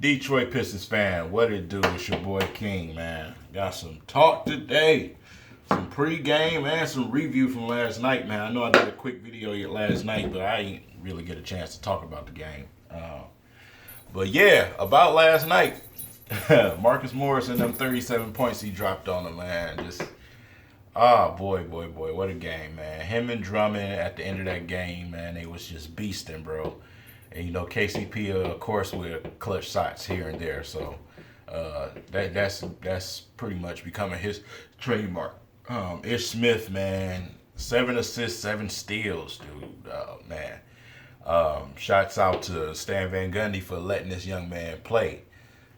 Detroit Pistons fan, what it do? It's your boy King, man. Got some talk today. Some pregame and some review from last night, man. I know I did a quick video last night, but I ain't really get a chance to talk about the game. But yeah, about last night, Marcus Morris and them 37 points he dropped on him, man. Boy, what a game, man. Him and Drummond at the end of that game, man, they was just beasting, bro. And KCP, of course, with clutch shots here and there. So that's pretty much becoming his trademark. Ish Smith, man, 7 assists, 7 steals, dude. Man. Shouts out to Stan Van Gundy for letting this young man play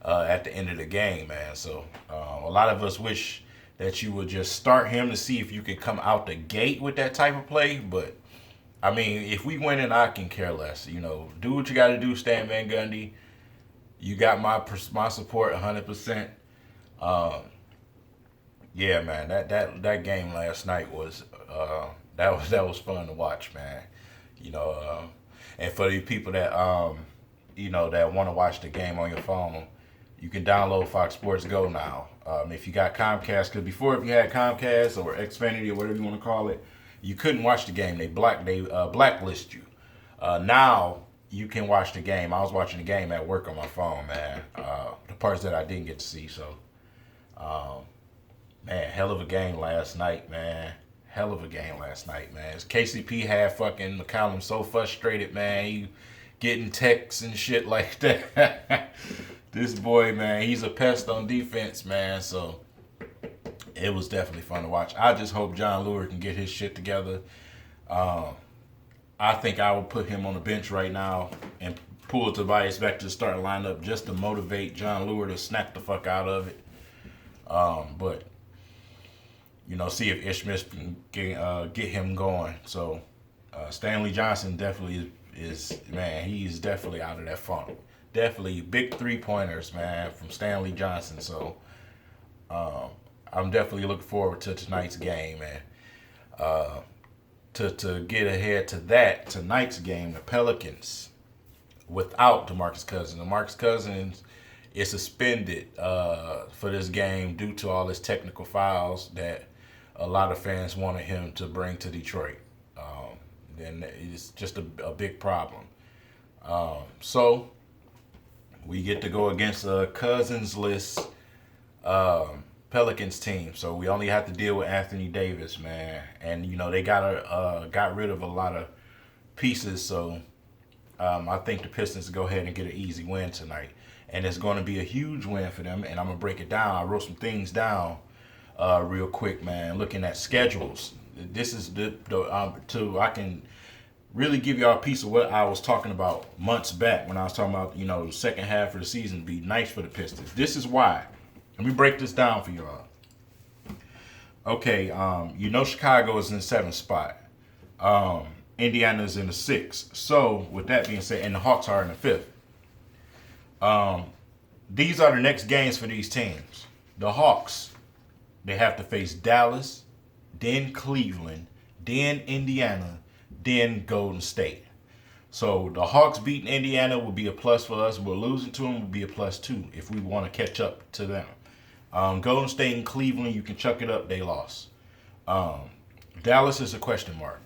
at the end of the game, man. So a lot of us wish that you would just start him to see if you could come out the gate with that type of play. But, I mean, if we win it, I can care less. Do what you got to do, Stan Van Gundy. You got my support 100%. Yeah, man, that game last night was that was fun to watch, man. And for the people that that want to watch the game on your phone, you can download Fox Sports Go now. If you got Comcast, because before, if you had Comcast or Xfinity or whatever you want to call it, you couldn't watch the game. They blacklist you. Now you can watch the game. I was watching the game at work on my phone, man. The parts that I didn't get to see. So, man, hell of a game last night, man. Hell of a game last night, man. KCP had fucking McCollum so frustrated, man. He getting texts and shit like that. This boy, man, he's a pest on defense, man. So it was definitely fun to watch. I just hope John Lure can get his shit together. I think I would put him on the bench right now and pull Tobias back to the starting lineup just to motivate John Lure to snap the fuck out of it. But see if Ish Smith can get him going. So Stanley Johnson definitely is, man, he's definitely out of that funk. Definitely big 3-pointers, man, from Stanley Johnson. So I'm definitely looking forward to tonight's game, man. To get ahead to that, tonight's game, the Pelicans, without DeMarcus Cousins. DeMarcus Cousins is suspended for this game due to all his technical fouls that a lot of fans wanted him to bring to Detroit. And it's just a big problem. So we get to go against a Cousins-less Pelicans team. So we only have to deal with Anthony Davis, man. And, they got rid of a lot of pieces. So I think the Pistons go ahead and get an easy win tonight. And it's going to be a huge win for them. And I'm going to break it down. I wrote some things down real quick, man. Looking at schedules. This is I can really give y'all a piece of what I was talking about months back when I was talking about, the second half of the season be nice for the Pistons. This is why. Let me break this down for y'all. Okay, Chicago is in the 7th spot. Indiana is in the 6th. So, with that being said, and the Hawks are in the 5th. These are the next games for these teams. The Hawks, they have to face Dallas, then Cleveland, then Indiana, then Golden State. So the Hawks beating Indiana would be a plus for us. We're losing to them would be a plus too if we want to catch up to them. Golden State and Cleveland, you can chuck it up. They lost. Dallas is a question mark.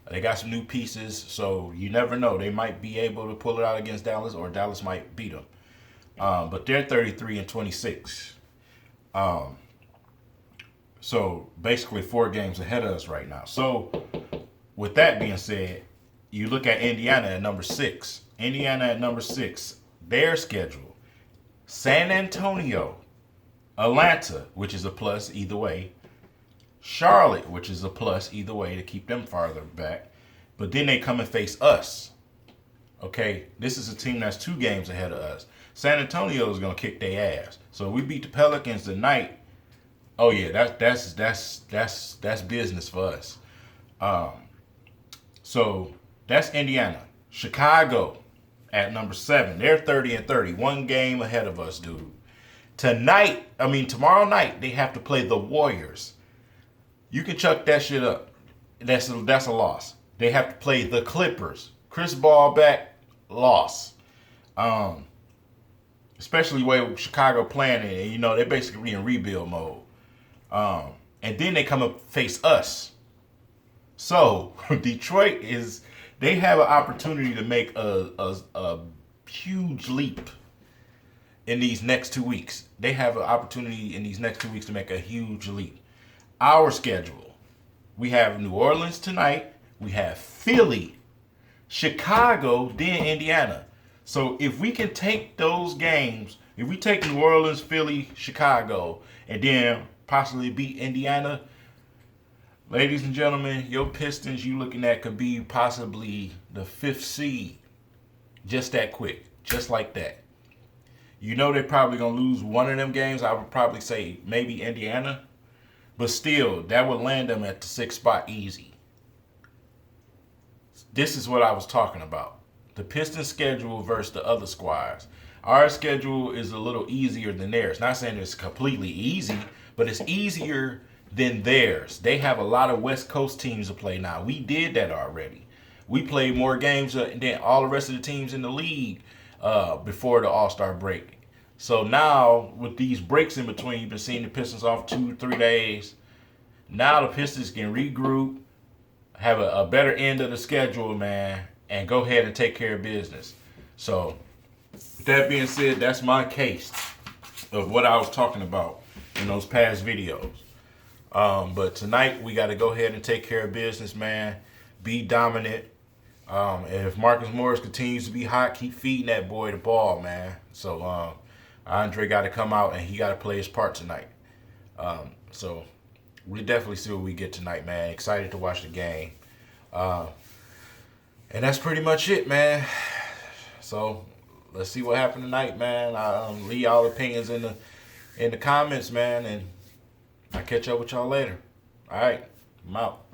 They got some new pieces, so you never know. They might be able to pull it out against Dallas, or Dallas might beat them. But they're 33-26. So basically 4 games ahead of us right now. So with that being said, you look at Indiana at number 6. Indiana at number 6, their schedule: San Antonio, Atlanta, which is a plus either way, Charlotte, which is a plus either way to keep them farther back. But then they come and face us. Okay, this is a team that's 2 games ahead of us. San Antonio is gonna kick their ass. So if we beat the Pelicans tonight, oh yeah, that's business for us. So that's Indiana. Chicago at number 7. They're 30-30. 1 game ahead of us, dude. Tomorrow night, they have to play the Warriors. You can chuck that shit up. That's a loss. They have to play the Clippers. Chris Paul back, loss. especially the way Chicago playing it. You know, they're basically in rebuild mode. And then they come up face us. So Detroit they have an opportunity to make a huge leap in these next 2 weeks. They have an opportunity in these next 2 weeks to make a huge leap. Our schedule: we have New Orleans tonight, we have Philly, Chicago, then Indiana. So if we can take those games, if we take New Orleans, Philly, Chicago, and then possibly beat Indiana, ladies and gentlemen, your Pistons you looking at could be possibly the 5th seed. Just that quick. Just like that. You know they're probably going to lose one of them games. I would probably say maybe Indiana. But still, that would land them at the 6th spot easy. This is what I was talking about. The Pistons schedule versus the other squads. Our schedule is a little easier than theirs. Not saying it's completely easy, but it's easier than theirs. They have a lot of West Coast teams to play now. We did that already. We played more games than all the rest of the teams in the league before the All-Star break. So now, with these breaks in between, you've been seeing the Pistons off 2-3 days. Now the Pistons can regroup, have a better end of the schedule, man, and go ahead and take care of business. So, with that being said, that's my case of what I was talking about in those past videos. But tonight, we got to go ahead and take care of business, man. Be dominant. And if Marcus Morris continues to be hot, keep feeding that boy the ball, man. So, Andre got to come out and he got to play his part tonight. So we definitely see what we get tonight, man. Excited to watch the game. And that's pretty much it, man. So let's see what happened tonight, man. Leave y'all opinions in the comments, man. And I'll catch up with y'all later. All right, I'm out.